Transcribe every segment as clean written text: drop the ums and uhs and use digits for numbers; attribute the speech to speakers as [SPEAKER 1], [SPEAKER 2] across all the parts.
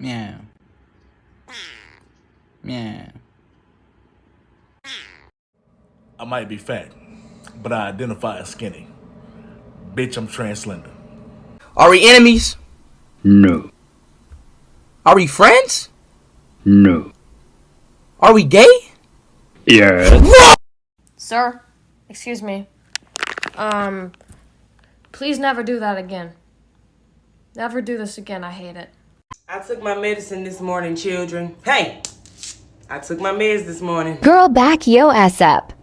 [SPEAKER 1] Meow. Meow.
[SPEAKER 2] I might be fat, but I identify as skinny. Bitch, I'm trans-slender.
[SPEAKER 1] Are we enemies?
[SPEAKER 3] No.
[SPEAKER 1] Are we friends?
[SPEAKER 3] No.
[SPEAKER 1] Are we gay?
[SPEAKER 3] Yes.
[SPEAKER 4] Sir, excuse me. Please never do that again. Never do this again. I hate it.
[SPEAKER 5] I took my medicine this morning, children. Hey! I took my meds this morning.
[SPEAKER 6] Girl, back yo ass up.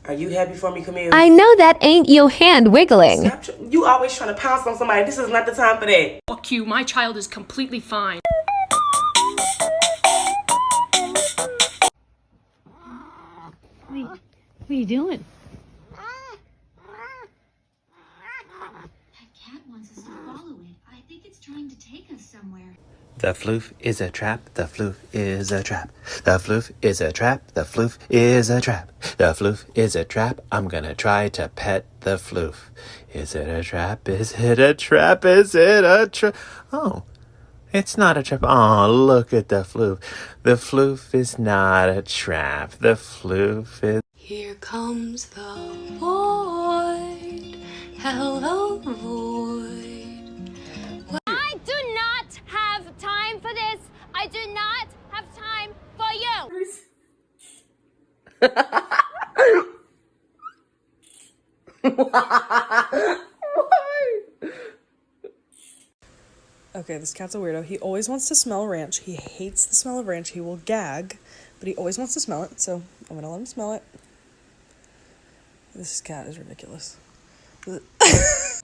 [SPEAKER 5] Are you happy for me, Camille?
[SPEAKER 6] I know that ain't yo hand wiggling.
[SPEAKER 5] You always trying to pounce on somebody. This is not the time for that.
[SPEAKER 7] Fuck you, my child is completely fine.
[SPEAKER 8] Wait, what are you doing?
[SPEAKER 9] That cat wants us to follow it. I think it's trying to take us somewhere.
[SPEAKER 10] The floof is a trap, the floof is a trap. The floof is a trap, the floof is a trap. The floof is a trap, I'm gonna try to pet the floof. Is it a trap? Is it a trap? Is it a trap? Oh, it's not a trap. Oh, look at the floof. The floof is not a trap. The floof is...
[SPEAKER 11] Here comes the void. Hello, void.
[SPEAKER 12] I do not have time for this. I do not have time for you.
[SPEAKER 13] Okay, this cat's a weirdo. He always wants to smell ranch. He hates the smell of ranch. He will gag, but he always wants to smell it, so I'm gonna let him smell it. This cat is ridiculous.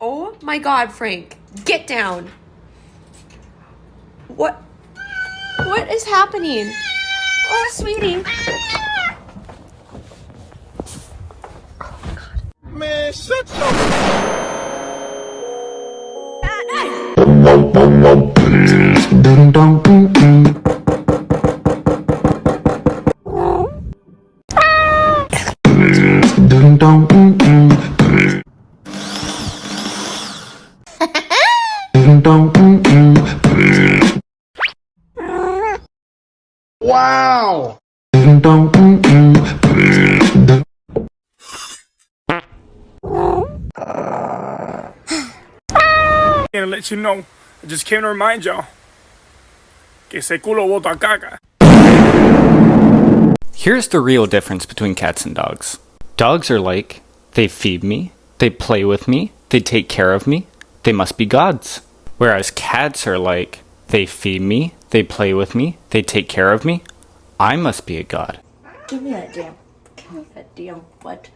[SPEAKER 14] Oh my god, Frank. Get down. What is happening? Oh, sweetie.
[SPEAKER 2] Man, shut your... Wow!
[SPEAKER 15] To let you know, I just came to remind y'all que ese culo bota caca.
[SPEAKER 16] Here's the real difference between cats and dogs. Dogs are like, they feed me, they play with me, they take care of me, they must be gods. Whereas cats are like, they feed me, they play with me, they take care of me, I must be a god.
[SPEAKER 14] Give me that damn what?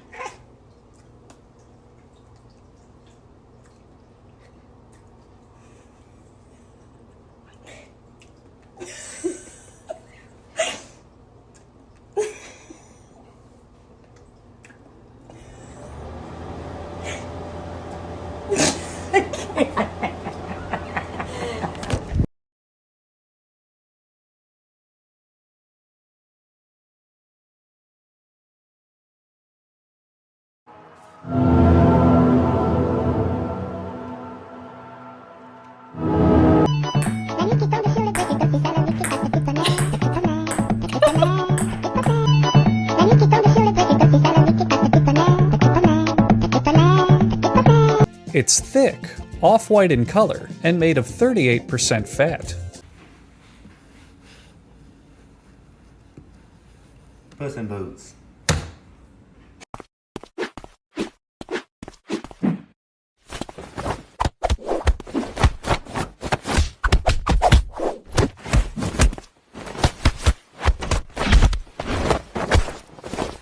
[SPEAKER 17] It's thick, off-white in color, and made of 38% fat.
[SPEAKER 10] Puss in Boots.